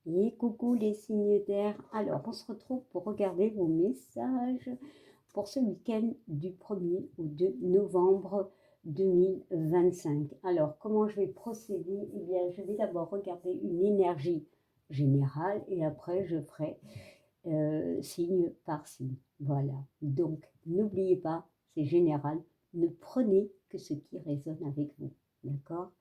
Et coucou les signes d'air. Alors, on se retrouve pour regarder vos messages pour ce week-end du 1er au 2 novembre 2025. Alors, comment je vais procéder? Eh bien, je vais d'abord regarder une énergie générale et après, je ferai signe par signe. Voilà. Donc, n'oubliez pas, c'est général. Ne prenez que ce qui résonne avec vous. D'accord?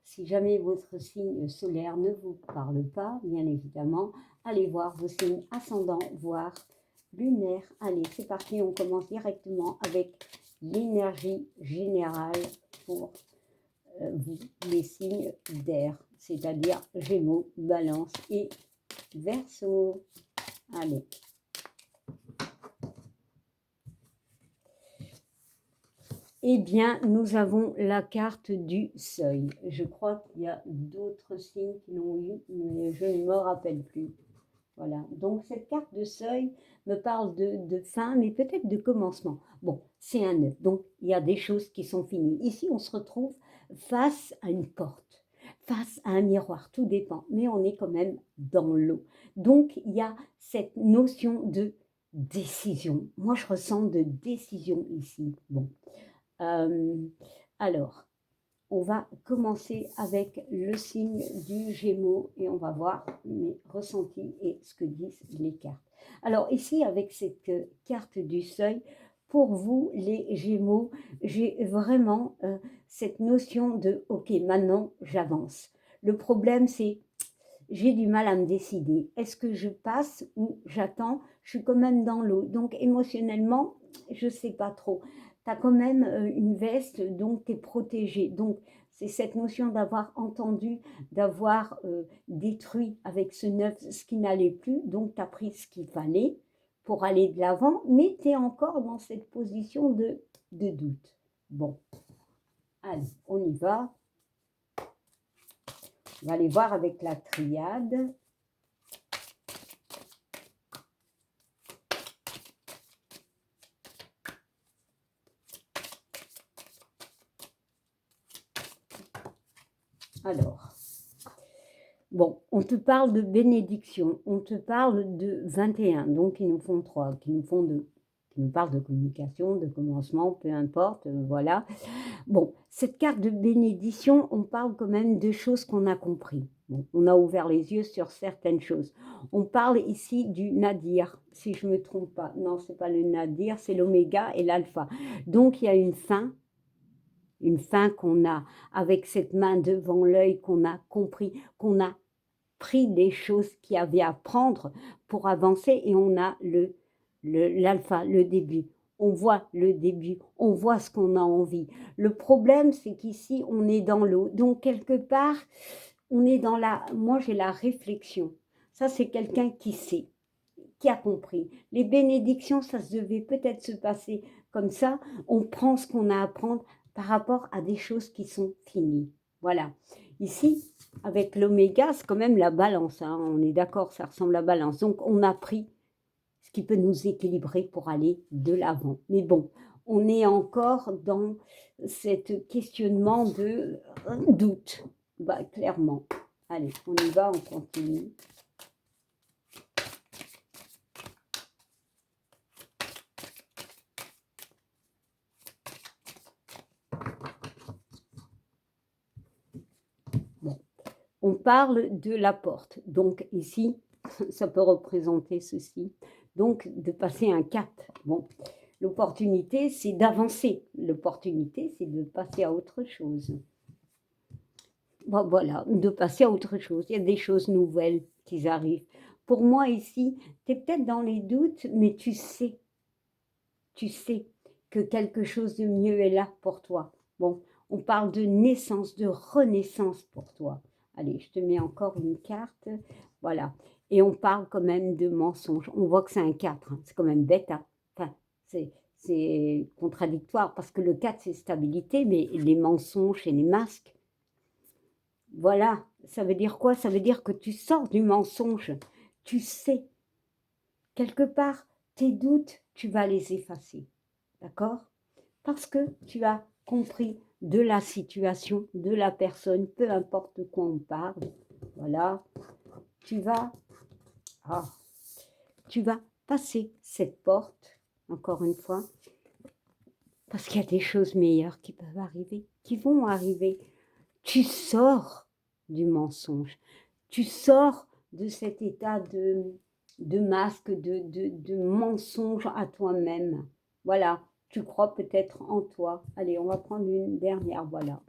Si jamais votre signe solaire ne vous parle pas, bien évidemment, allez voir vos signes ascendants, voire lunaires. Allez, c'est parti, on commence directement avec l'énergie générale pour vous, les signes d'air, c'est-à-dire Gémeaux, Balance et Verseau. Allez. Eh bien, nous avons la carte du seuil. Je crois qu'il y a d'autres signes qui l'ont eu, mais je ne me rappelle plus. Voilà, donc cette carte de seuil me parle de fin, mais peut-être de commencement. Bon, c'est un 9, donc il y a des choses qui sont finies. Ici, on se retrouve face à une porte, face à un miroir, tout dépend, mais on est quand même dans l'eau. Donc, il y a cette notion de décision. Moi, je ressens de décision ici. Bon, euh, alors, on va commencer avec le signe du Gémeaux et on va voir mes ressentis et ce que disent les cartes. Alors ici, avec cette carte du seuil, pour vous, les Gémeaux, j'ai vraiment cette notion de « Ok, maintenant, j'avance ». Le problème, c'est j'ai du mal à me décider. Est-ce que je passe ou j'attends? Je suis quand même dans l'eau. Donc émotionnellement, je ne sais pas trop. Tu as quand même une veste, donc tu es protégé. Donc c'est cette notion d'avoir entendu, d'avoir détruit avec ce neuf ce qui n'allait plus. Donc tu as pris ce qu'il fallait pour aller de l'avant, mais tu es encore dans cette position de doute. Bon, allez, on y va. On va aller voir avec la triade. Alors, bon, on te parle de bénédiction, on te parle de 21, donc ils nous font 3, qui nous font 2, qui nous parlent de communication, de commencement, peu importe, voilà. Bon, cette carte de bénédiction, on parle quand même de choses qu'on a compris. Bon, on a ouvert les yeux sur certaines choses. On parle ici du nadir, si je ne me trompe pas. Non, ce n'est pas le nadir, c'est l'oméga et l'alpha. Donc, il y a une fin qu'on a avec cette main devant l'œil, qu'on a compris, qu'on a pris des choses qu'il y avait à prendre pour avancer et on a l'alpha, le début. On voit le début, on voit ce qu'on a envie. Le problème, c'est qu'ici, on est dans l'eau. Donc, quelque part, on est dans la... Moi, j'ai la réflexion. Ça, c'est quelqu'un qui sait, qui a compris. Les bénédictions, ça se devait peut-être se passer comme ça. On prend ce qu'on a à prendre par rapport à des choses qui sont finies. Voilà. Ici, avec l'oméga, c'est quand même la balance. Hein. On est d'accord, ça ressemble à la balance. Donc, on a pris ce qui peut nous équilibrer pour aller de l'avant. Mais bon, on est encore dans cet questionnement de doute. Bah, clairement. Allez, on y va, on continue. Bon. On parle de la porte. Donc ici, ça peut représenter ceci. Donc de passer un cap. Bon, l'opportunité, c'est d'avancer. L'opportunité, c'est de passer à autre chose. Bon, voilà, de passer à autre chose. Il y a des choses nouvelles qui arrivent. Pour moi ici, tu es peut-être dans les doutes, mais tu sais que quelque chose de mieux est là pour toi. Bon, on parle de naissance, de renaissance pour toi. Allez, je te mets encore une carte. Voilà. Et on parle quand même de mensonge. On voit que c'est un 4. Hein. C'est quand même bête. Hein. Enfin, c'est contradictoire parce que le 4, c'est stabilité, mais les mensonges et les masques, voilà. Ça veut dire quoi? Ça veut dire que tu sors du mensonge. Tu sais. Quelque part, tes doutes, tu vas les effacer. D'accord? Parce que tu as compris de la situation, de la personne, peu importe de quoi on parle. Voilà. tu vas, ah, tu vas passer cette porte, encore une fois, parce qu'il y a des choses meilleures qui peuvent arriver, qui vont arriver. Tu sors du mensonge, tu sors de cet état de masque, de mensonge à toi-même. Voilà, tu crois peut-être en toi. Allez, on va prendre une dernière, voilà.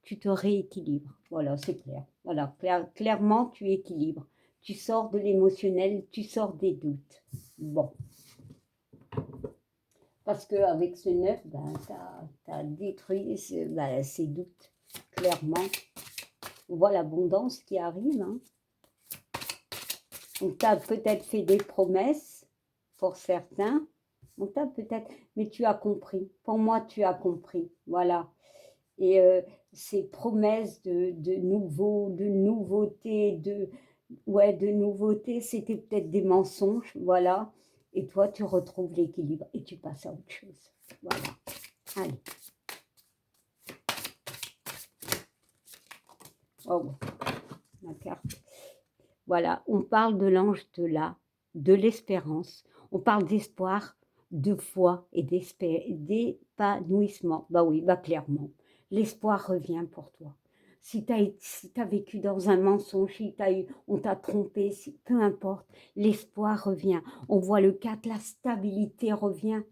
Tu te rééquilibres, voilà, c'est clair. Voilà, clairement, tu équilibres. Tu sors de l'émotionnel, tu sors des doutes. Bon. Parce qu'avec ce 9, ben, tu as détruit ces doutes, clairement. On voit l'abondance qui arrive. Hein. On t'a peut-être fait des promesses, pour certains. On t'a peut-être... Mais tu as compris. Pour moi, tu as compris. Voilà. Et ces promesses de nouveautés, de nouveautés, c'était peut-être des mensonges. Voilà. Et toi, tu retrouves l'équilibre et tu passes à autre chose. Voilà. Allez. Oh, ma carte. Voilà, on parle de l'ange de l'espérance. On parle d'espoir, de foi et d'épanouissement. Bah oui, bah clairement. L'espoir revient pour toi. Si tu as vécu dans un mensonge, si on t'a trompé, peu importe, l'espoir revient. On voit le 4, la stabilité revient.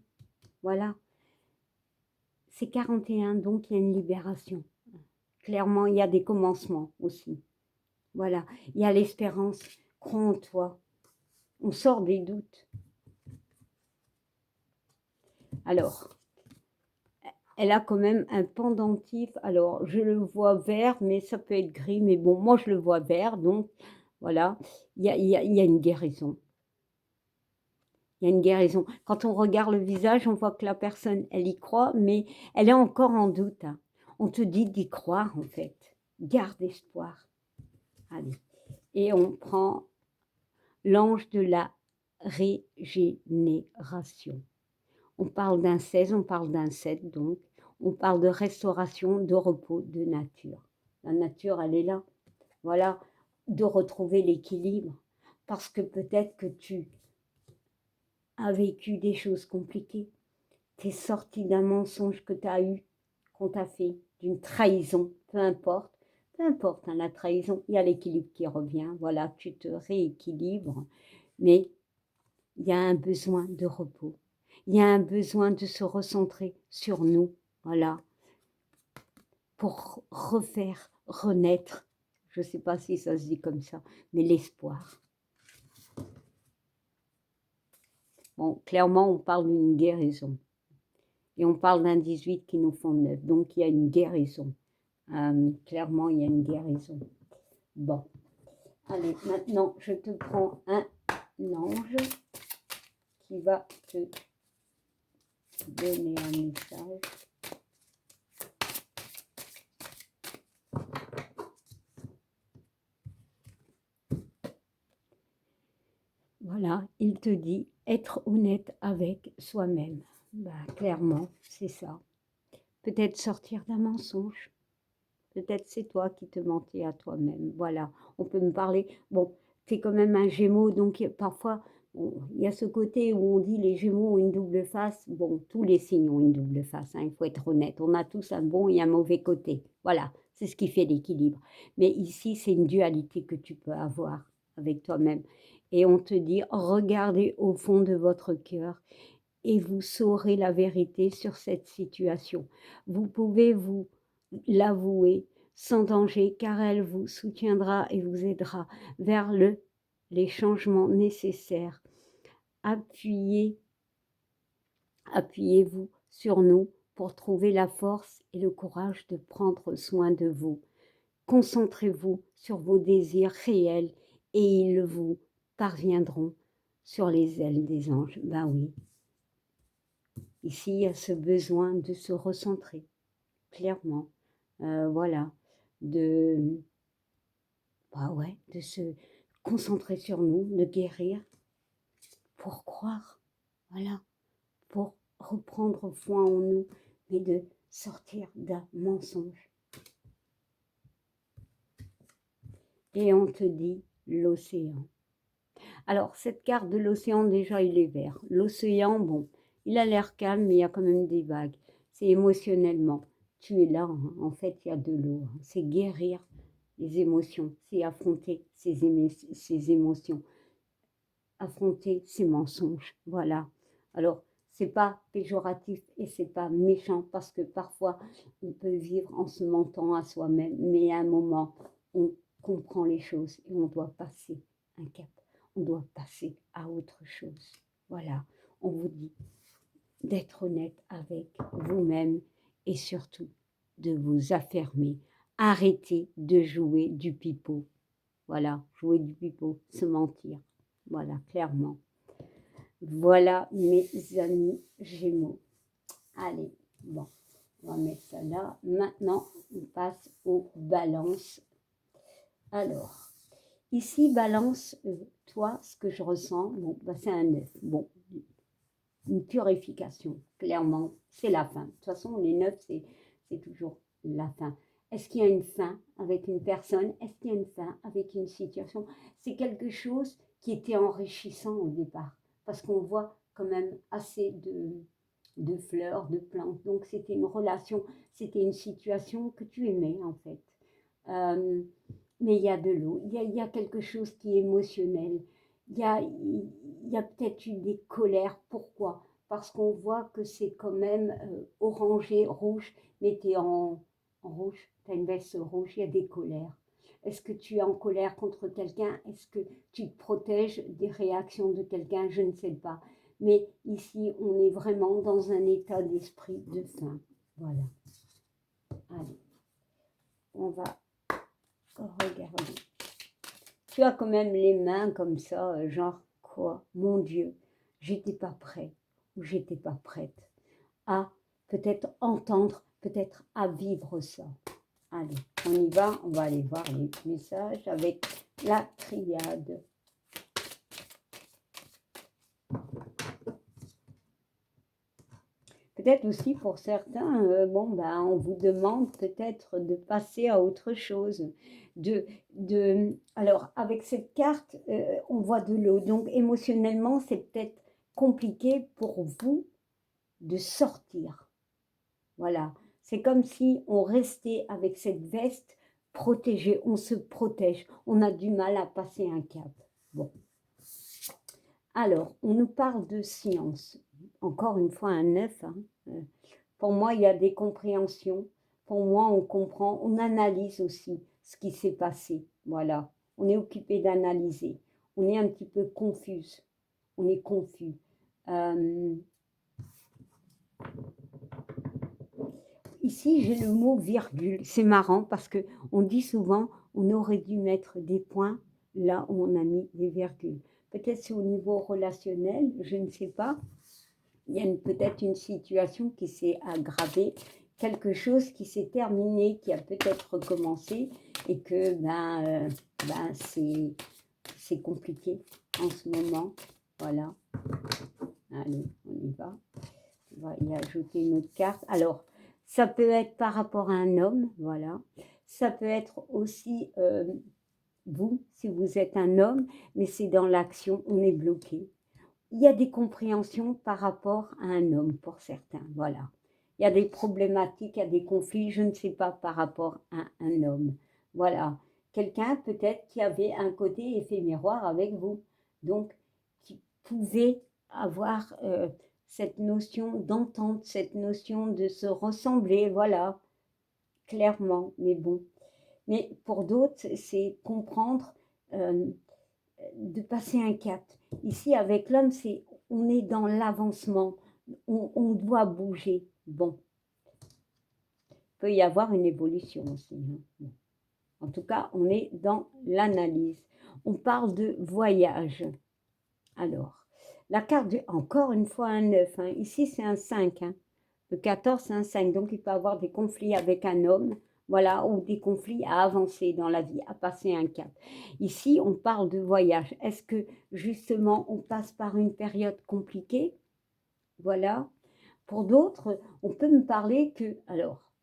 Voilà. C'est 41, donc il y a une libération. Clairement, il y a des commencements aussi. Voilà, il y a l'espérance, crois en toi. On sort des doutes. Alors, elle a quand même un pendentif. Alors, je le vois vert, mais ça peut être gris. Mais bon, moi, je le vois vert. Donc, voilà, il y a une guérison. Il y a une guérison. Quand on regarde le visage, on voit que la personne, elle y croit, mais elle est encore en doute. Hein. On te dit d'y croire, en fait. Garde espoir. Allez. Et on prend l'ange de la régénération. On parle d'un 16, on parle d'un 7, donc. On parle de restauration, de repos, de nature. La nature, elle est là. Voilà, de retrouver l'équilibre. Parce que peut-être que tu as vécu des choses compliquées. Tu es sorti d'un mensonge que tu as eu, qu'on t'a fait, d'une trahison, peu importe. Peu importe, hein, la trahison, il y a l'équilibre qui revient. Voilà, tu te rééquilibres. Mais il y a un besoin de repos. Il y a un besoin de se recentrer sur nous, voilà, pour refaire, renaître. Je ne sais pas si ça se dit comme ça, mais l'espoir. Bon, clairement, on parle d'une guérison. Et on parle d'un 18 qui nous font 9. Donc, il y a une guérison. Clairement, il y a une guérison. Bon. Allez, maintenant, je te prends un ange qui va te donner un message. Voilà, il te dit être honnête avec soi-même. Bah, clairement, c'est ça. Peut-être sortir d'un mensonge. Peut-être c'est toi qui te mentais à toi-même. Voilà, on peut me parler. Bon, tu es quand même un Gémeaux, donc parfois, il y a ce côté où on dit les Gémeaux ont une double face. Bon, tous les signes ont une double face, hein, il faut être honnête. On a tous un bon et un mauvais côté. Voilà, c'est ce qui fait l'équilibre. Mais ici, c'est une dualité que tu peux avoir avec toi-même. Et on te dit, regardez au fond de votre cœur et vous saurez la vérité sur cette situation. Vous pouvez vous l'avouer sans danger car elle vous soutiendra et vous aidera vers les changements nécessaires. Appuyez-vous sur nous pour trouver la force et le courage de prendre soin de vous. Concentrez-vous sur vos désirs réels et ils vous parviendront sur les ailes des anges. Ben oui. Ici, il y a ce besoin de se recentrer, clairement. Voilà. De se concentrer sur nous, de guérir, pour croire. Voilà. Pour reprendre foi en nous, mais de sortir d'un mensonge. Et on te dit, l'océan. Alors, cette carte de l'océan, déjà, il est vert. L'océan, bon, il a l'air calme, mais il y a quand même des vagues. C'est émotionnellement. Tu es là, hein. En fait, il y a de l'eau. Hein. C'est guérir les émotions, c'est affronter ces émotions, affronter ces mensonges. Voilà. Alors, c'est pas péjoratif et c'est pas méchant parce que parfois, on peut vivre en se mentant à soi-même, mais à un moment, on comprend les choses et on doit passer un cap. On doit passer à autre chose. Voilà, on vous dit d'être honnête avec vous-même et surtout de vous affirmer. Arrêtez de jouer du pipeau. Voilà, jouer du pipeau, se mentir. Voilà, clairement. Voilà mes amis Gémeaux. Allez, bon, on va mettre ça là. Maintenant, on passe aux balances. Alors, ici, balance, toi, ce que je ressens, bon, bah, c'est un 9. Bon, une purification, clairement, c'est la fin. De toute façon, les 9, c'est toujours la fin. Est-ce qu'il y a une fin avec une personne? Est-ce qu'il y a une fin avec une situation? C'est quelque chose qui était enrichissant au départ, parce qu'on voit quand même assez de fleurs, de plantes. Donc, c'était une relation, c'était une situation que tu aimais, en fait. Mais il y a de l'eau, il y a quelque chose qui est émotionnel. Il y a peut-être eu des colères. Pourquoi? Parce qu'on voit que c'est quand même orangé, rouge, mais tu es en rouge, tu as une veste rouge, il y a des colères. Est-ce que tu es en colère contre quelqu'un? Est-ce que tu te protèges des réactions de quelqu'un? Je ne sais pas. Mais ici, on est vraiment dans un état d'esprit de fin. Voilà. Allez, on va regarder. Tu as quand même les mains comme ça, genre quoi? Mon Dieu, j'étais pas prêt ou j'étais pas prête à peut-être entendre, peut-être à vivre ça. Allez, on va aller voir les messages avec la triade. Peut-être aussi pour certains, bon, ben, on vous demande peut-être de passer à autre chose. Alors, avec cette carte, on voit de l'eau. Donc, émotionnellement, c'est peut-être compliqué pour vous de sortir. Voilà. C'est comme si on restait avec cette veste protégée. On se protège. On a du mal à passer un cap. Bon. Alors, on nous parle de science. Encore une fois, un 9. Hein. Pour moi, il y a des compréhensions. Pour moi, on comprend, on analyse aussi ce qui s'est passé. Voilà. On est occupé d'analyser. On est un petit peu confuse. On est confus. Ici, j'ai le mot virgule. C'est marrant parce qu'on dit souvent on aurait dû mettre des points là où on a mis des virgules. Peut-être c'est au niveau relationnel, je ne sais pas. Il y a peut-être une situation qui s'est aggravée, quelque chose qui s'est terminé, qui a peut-être recommencé et que c'est compliqué en ce moment. Voilà. Allez, on y va. On va y ajouter une autre carte. Alors, ça peut être par rapport à un homme, voilà. Ça peut être aussi vous, si vous êtes un homme, mais c'est dans l'action, on est bloqué. Il y a des compréhensions par rapport à un homme pour certains, voilà. Il y a des problématiques, il y a des conflits, je ne sais pas par rapport à un homme. Voilà. Quelqu'un peut-être qui avait un côté effet miroir avec vous, donc qui pouvait avoir cette notion d'entente, cette notion de se ressembler, voilà, clairement, mais bon. Mais pour d'autres, c'est comprendre, de passer un cap. Ici, avec l'homme, on est dans l'avancement, on doit bouger. Bon, il peut y avoir une évolution aussi. Hein. Bon. En tout cas, on est dans l'analyse. On parle de voyage. Alors, la carte, encore une fois un 9. Hein. Ici, c'est un 5. Hein. Le 14, c'est un 5. Donc, il peut y avoir des conflits avec un homme. Voilà, ou des conflits à avancer dans la vie, à passer un cap. Ici, on parle de voyage. Est-ce que, justement, on passe par une période compliquée? Voilà. Pour d'autres, on peut me parler que, alors,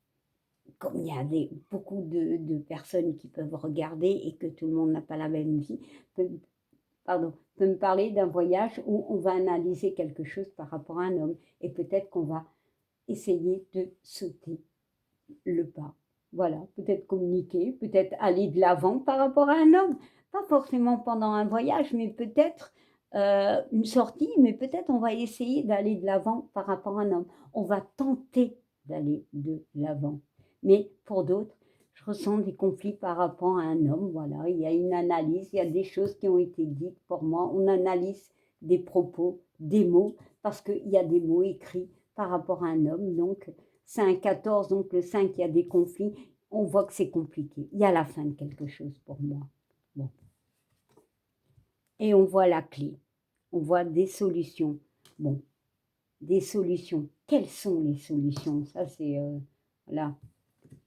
comme il y a beaucoup de personnes qui peuvent regarder et que tout le monde n'a pas la même vie, peut me parler d'un voyage où on va analyser quelque chose par rapport à un homme et peut-être qu'on va essayer de sauter le pas. Voilà, peut-être communiquer, peut-être aller de l'avant par rapport à un homme. Pas forcément pendant un voyage, mais peut-être une sortie, mais peut-être on va essayer d'aller de l'avant par rapport à un homme. On va tenter d'aller de l'avant. Mais pour d'autres, je ressens des conflits par rapport à un homme. Voilà, il y a une analyse, il y a des choses qui ont été dites pour moi. On analyse des propos, des mots, parce qu'il y a des mots écrits par rapport à un homme. Donc, c'est un 14, donc le 5, il y a des conflits. On voit que c'est compliqué. Il y a la fin de quelque chose pour moi. Bon. Et on voit la clé. On voit des solutions. Bon, des solutions. Quelles sont les solutions? Ça, c'est... voilà.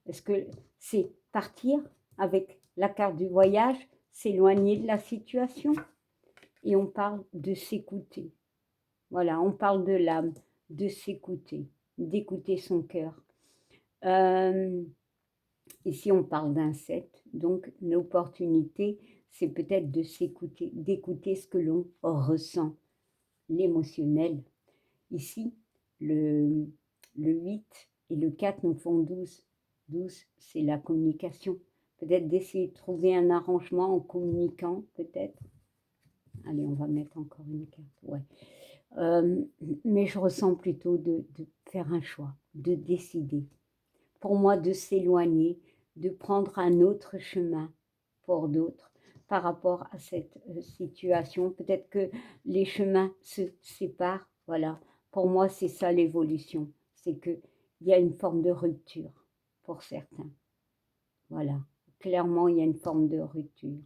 Est-ce que c'est partir avec la carte du voyage, s'éloigner de la situation? Et on parle de s'écouter. Voilà, on parle de l'âme, de s'écouter, d'écouter son cœur. Ici, on parle d'un 7, donc l'opportunité, c'est peut-être de s'écouter, d'écouter ce que l'on ressent, l'émotionnel. Ici, le 8 et le 4 nous font 12. 12, c'est la communication. Peut-être d'essayer de trouver un arrangement en communiquant, peut-être. Allez, on va mettre encore une carte, ouais. Mais je ressens plutôt de faire un choix, de décider. Pour moi, de s'éloigner, de prendre un autre chemin pour d'autres par rapport à cette situation. Peut-être que les chemins se séparent, voilà. Pour moi, c'est ça l'évolution. C'est qu'il y a une forme de rupture pour certains. Voilà. Clairement, il y a une forme de rupture.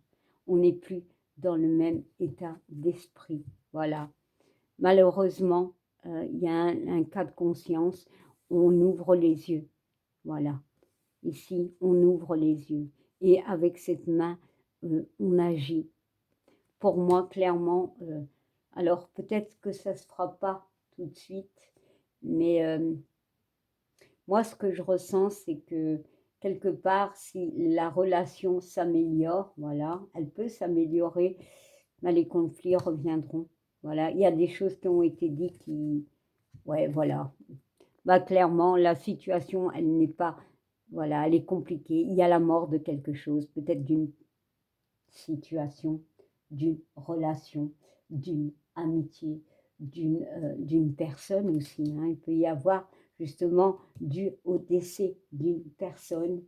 On n'est plus dans le même état d'esprit. Voilà. Malheureusement, il y a un cas de conscience où on ouvre les yeux. Voilà. Ici, on ouvre les yeux. Et avec cette main, on agit. Pour moi, clairement, alors peut-être que ça ne se fera pas tout de suite, mais moi, ce que je ressens, c'est que quelque part, si la relation s'améliore, voilà, elle peut s'améliorer, mais les conflits reviendront. Voilà, il y a des choses qui ont été dites qui, ouais, voilà. Bah, clairement, la situation, elle n'est pas, voilà, elle est compliquée. Il y a la mort de quelque chose, peut-être d'une situation, d'une relation, d'une amitié, d'une personne aussi. Hein. Il peut y avoir justement dû au décès d'une personne.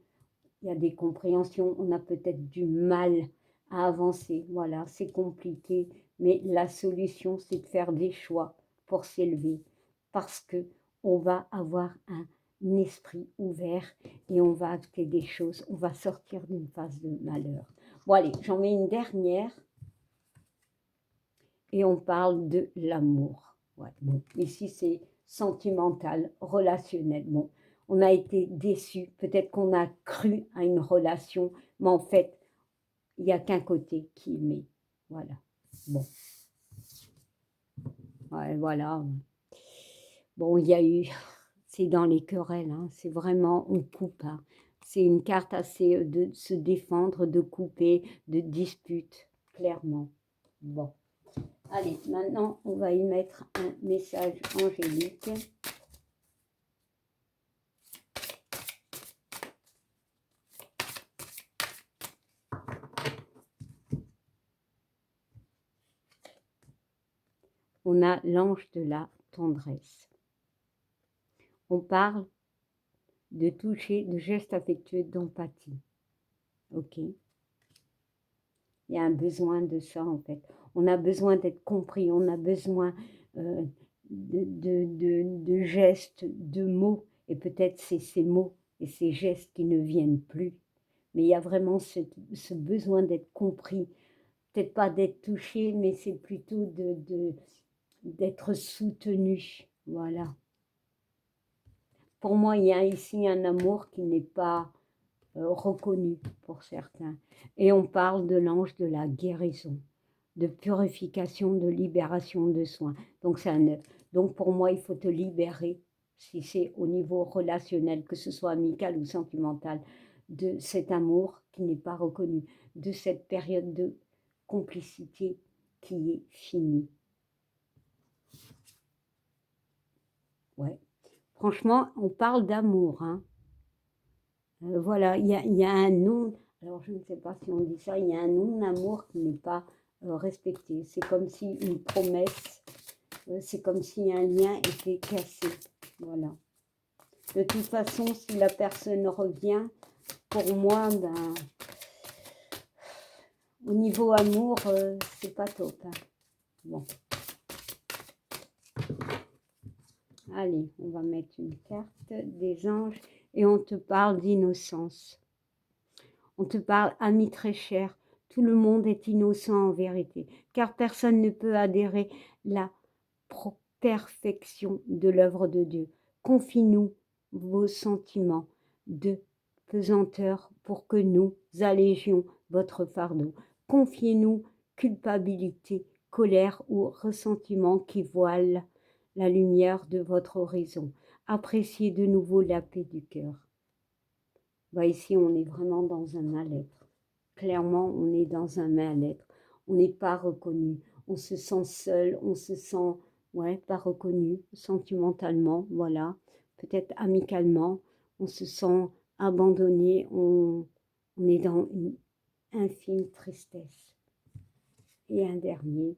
Il y a des compréhensions, on a peut-être du mal à avancer. Voilà, c'est compliqué, mais la solution, c'est de faire des choix pour s'élever parce que on va avoir un esprit ouvert et on va acter des choses, on va sortir d'une phase de malheur. Bon allez, j'en mets une dernière et on parle de l'amour. Ouais, bon, ici c'est sentimental, relationnel. Bon, on a été déçus, peut-être qu'on a cru à une relation, mais en fait, il n'y a qu'un côté qui aimait. Voilà. Bon. Ouais, voilà. Bon, il y a eu, c'est dans les querelles, hein, c'est vraiment, on coupe. Hein. C'est une carte assez de se défendre, de couper, de dispute, clairement. Bon. Allez, maintenant, on va y mettre un message angélique. On a l'ange de la tendresse. On parle de toucher, de gestes affectueux, d'empathie. Ok. Il y a un besoin de ça, en fait. On a besoin d'être compris, on a besoin de gestes, de mots. Et peut-être c'est ces mots et ces gestes qui ne viennent plus. Mais il y a vraiment ce besoin d'être compris. Peut-être pas d'être touché, mais c'est plutôt d'être soutenu. Voilà. Pour moi, il y a ici un amour qui n'est pas reconnu pour certains. Et on parle de l'ange de la guérison, de purification, de libération de soins. Donc c'est un 9. Donc pour moi, il faut te libérer si c'est au niveau relationnel, que ce soit amical ou sentimental, de cet amour qui n'est pas reconnu, de cette période de complicité qui est finie. Ouais. Franchement, on parle d'amour, hein. Voilà, il y a un non, alors je ne sais pas si on dit ça, il y a un non-amour qui n'est pas respecté. C'est comme si une promesse, c'est comme si un lien était cassé. Voilà. De toute façon, si la personne revient, pour moi, ben, au niveau amour, c'est pas top. Hein. Bon. Allez, on va mettre une carte des anges et on te parle d'innocence. On te parle, ami très cher, tout le monde est innocent en vérité, car personne ne peut adhérer la perfection de l'œuvre de Dieu. Confie-nous vos sentiments de pesanteur pour que nous allégions votre fardeau. Confiez-nous culpabilité, colère ou ressentiment qui voilent la lumière de votre horizon. Appréciez de nouveau la paix du cœur. Bah ici, on est vraiment dans un mal-être. Clairement, on est dans un mal-être. On n'est pas reconnu. On se sent seul, on se sent pas reconnu sentimentalement, voilà. Peut-être amicalement, on se sent abandonné, on est dans une infime tristesse. Et un dernier,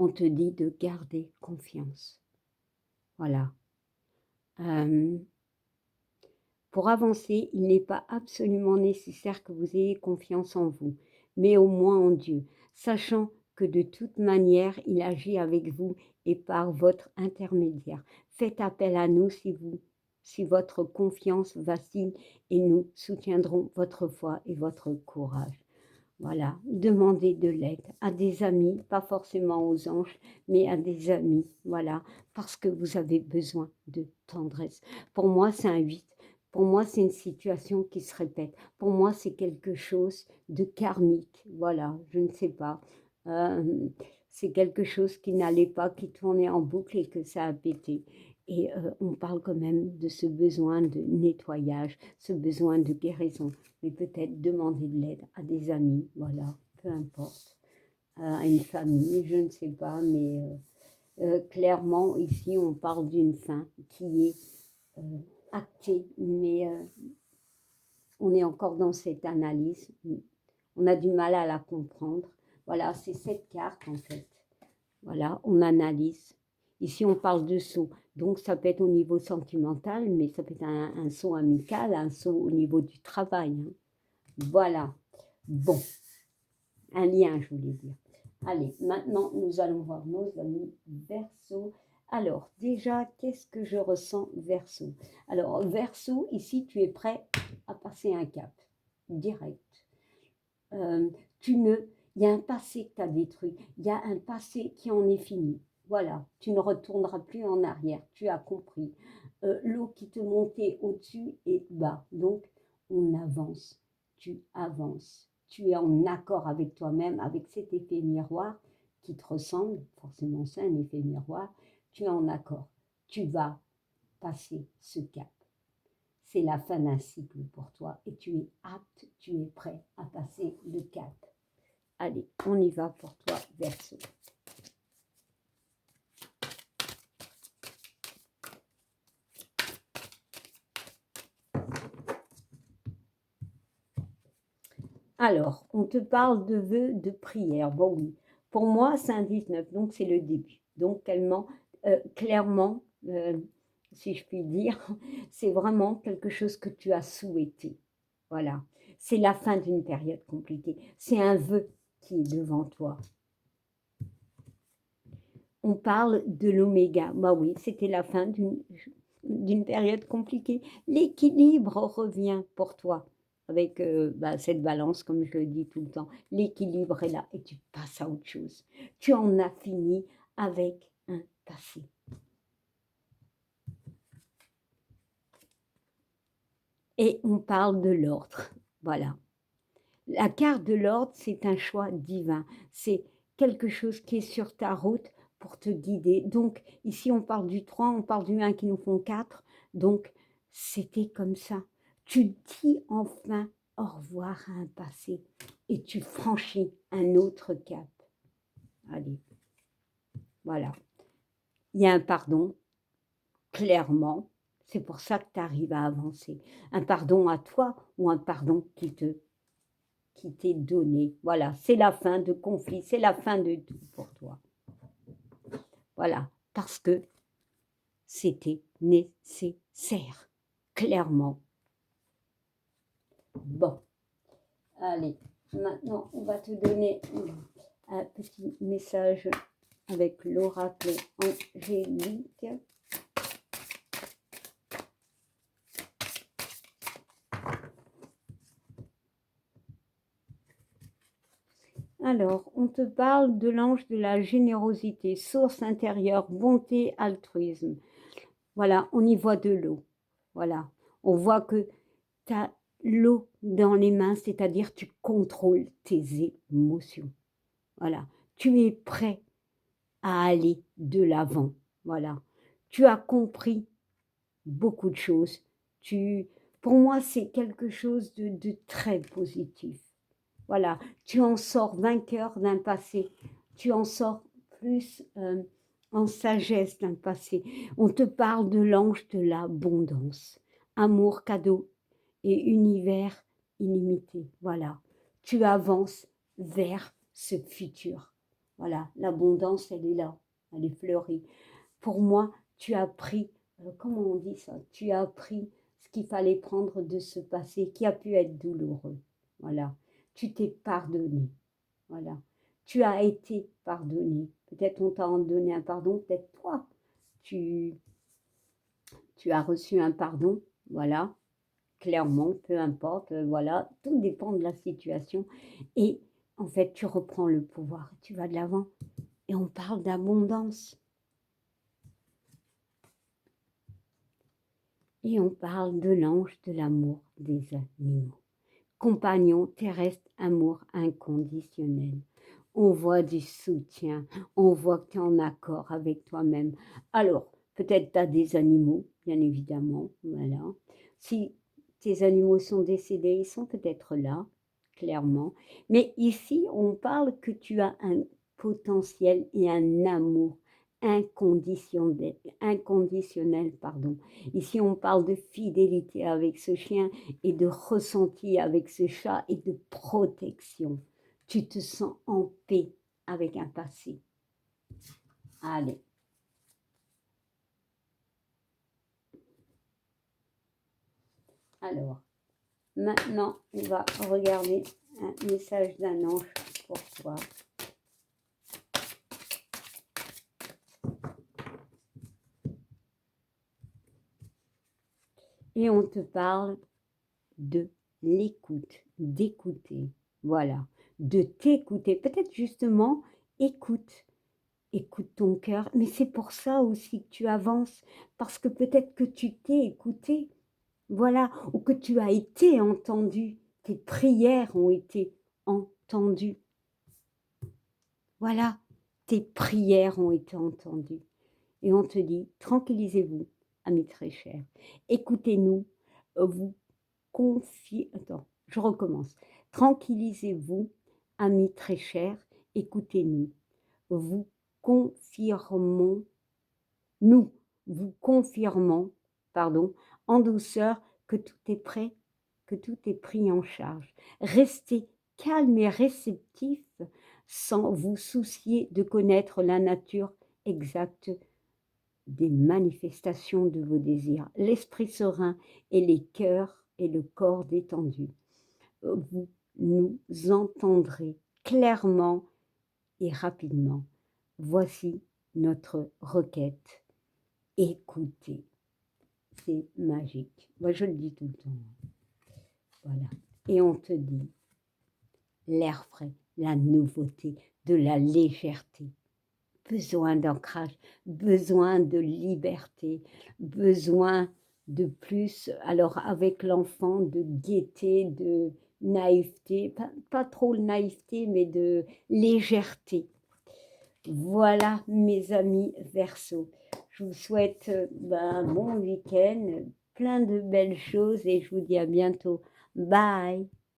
on te dit de garder confiance. Voilà. Pour avancer, il n'est pas absolument nécessaire que vous ayez confiance en vous, mais au moins en Dieu, sachant que de toute manière, il agit avec vous et par votre intermédiaire. Faites appel à nous si votre confiance vacille et nous soutiendrons votre foi et votre courage. Voilà, demandez de l'aide à des amis, pas forcément aux anges, mais à des amis, voilà, parce que vous avez besoin de tendresse. Pour moi, c'est un 8. Pour moi, c'est une situation qui se répète. Pour moi, c'est quelque chose de karmique. Voilà, je ne sais pas. C'est quelque chose qui n'allait pas, qui tournait en boucle et que ça a pété. Et on parle quand même de ce besoin de nettoyage, ce besoin de guérison. Mais peut-être demander de l'aide à des amis, voilà, peu importe. À une famille, je ne sais pas, mais clairement, ici, on parle d'une fin qui est acté, mais on est encore dans cette analyse. On a du mal à la comprendre. Voilà, c'est cette carte en fait. Voilà, on analyse. Ici, on parle de saut. Donc, ça peut être au niveau sentimental, mais ça peut être un saut amical, un saut au niveau du travail. Hein. Voilà. Bon, un lien, je voulais dire. Allez, maintenant, nous allons voir nos amis Verseau. Alors, déjà, qu'est-ce que je ressens, Verseau? Alors, Verseau, ici, tu es prêt à passer un cap, direct. Il y a un passé que tu as détruit, il y a un passé qui en est fini. Voilà, tu ne retourneras plus en arrière, tu as compris. L'eau qui te montait au-dessus et bas, donc on avance, tu avances. Tu es en accord avec toi-même, avec cet effet miroir qui te ressemble, forcément c'est un effet miroir, tu es en accord. Tu vas passer ce cap. C'est la fin d'un cycle pour toi et tu es apte, tu es prêt à passer le cap. Allez, on y va pour toi, Verseau. Alors, on te parle de vœux de prière. Bon, oui. Pour moi, c'est un 19, donc c'est le début. Donc, clairement, si je puis dire, c'est vraiment quelque chose que tu as souhaité. Voilà. C'est la fin d'une période compliquée. C'est un vœu qui est devant toi. On parle de l'oméga. Bah oui, c'était la fin d'une période compliquée. L'équilibre revient pour toi avec cette balance, comme je le dis tout le temps. L'équilibre est là et tu passes à autre chose. Tu en as fini avec un passé. Et on parle de l'ordre. Voilà. La carte de l'ordre, c'est un choix divin. C'est quelque chose qui est sur ta route pour te guider. Donc, ici, on parle du 3, on parle du 1 qui nous font 4. Donc, c'était comme ça. Tu dis enfin au revoir à un passé et tu franchis un autre cap. Allez, voilà. Il y a un pardon, clairement. C'est pour ça que tu arrives à avancer. Un pardon à toi ou un pardon qui t'est donné. Voilà, c'est la fin de conflit, c'est la fin de tout pour toi. Voilà, parce que c'était nécessaire, clairement. Bon, allez, maintenant on va te donner un petit message avec l'oracle angélique. Alors, on te parle de l'ange de la générosité, source intérieure, bonté, altruisme. Voilà, on y voit de l'eau. Voilà, on voit que tu as l'eau dans les mains, c'est-à-dire tu contrôles tes émotions. Voilà, tu es prêt à aller de l'avant. Voilà, tu as compris beaucoup de choses. Pour moi, c'est quelque chose de très positif. Voilà, tu en sors vainqueur d'un passé, tu en sors plus en sagesse d'un passé. On te parle de l'ange de l'abondance, amour, cadeau et univers illimité. Voilà, tu avances vers ce futur. Voilà, l'abondance, elle est là, elle est fleurie. Pour moi, tu as pris, comment on dit ça? Tu as pris ce qu'il fallait prendre de ce passé qui a pu être douloureux. Voilà, tu t'es pardonné. Voilà, tu as été pardonné. Peut-être on t'a donné un pardon, peut-être toi, tu, tu as reçu un pardon. Voilà, clairement, peu importe. Voilà, tout dépend de la situation. Et en fait, tu reprends le pouvoir, tu vas de l'avant. Et on parle d'abondance. Et on parle de l'ange de l'amour des animaux. Compagnon terrestre, amour inconditionnel. On voit du soutien, on voit que tu es en accord avec toi-même. Alors, peut-être tu as des animaux, bien évidemment, voilà. Si tes animaux sont décédés, ils sont peut-être là, clairement. Mais ici, on parle que tu as un potentiel et un amour inconditionnel, inconditionnel, pardon. Ici, on parle de fidélité avec ce chien et de ressenti avec ce chat et de protection. Tu te sens en paix avec un passé. Allez. Alors, maintenant, on va regarder un message d'un ange pour toi. Et on te parle de l'écoute, d'écouter. Voilà, de t'écouter. Peut-être justement, écoute. Écoute ton cœur. Mais c'est pour ça aussi que tu avances. Parce que peut-être que tu t'es écouté. Voilà, ou que tu as été entendu, tes prières ont été entendues. Voilà, tes prières ont été entendues. Et on te dit, tranquillisez-vous, amis très chers. Écoutez-nous, vous confiez... Attends, je recommence. Tranquillisez-vous, amis très chers, écoutez-nous. Vous confirmons, nous vous confirmons, pardon, en douceur que tout est prêt, que tout est pris en charge. Restez calme et réceptif sans vous soucier de connaître la nature exacte des manifestations de vos désirs. L'esprit serein et les cœurs et le corps détendus. Vous nous entendrez clairement et rapidement. Voici notre requête. Écoutez. C'est magique. Moi, je le dis tout le temps. Voilà. Et on te dit l'air frais, la nouveauté, de la légèreté. Besoin d'ancrage, besoin de liberté, besoin de plus. Alors, avec l'enfant, de gaieté, de naïveté, pas trop de naïveté, mais de légèreté. Voilà mes amis Verseau. Je vous souhaite un bon week-end, plein de belles choses et je vous dis à bientôt. Bye!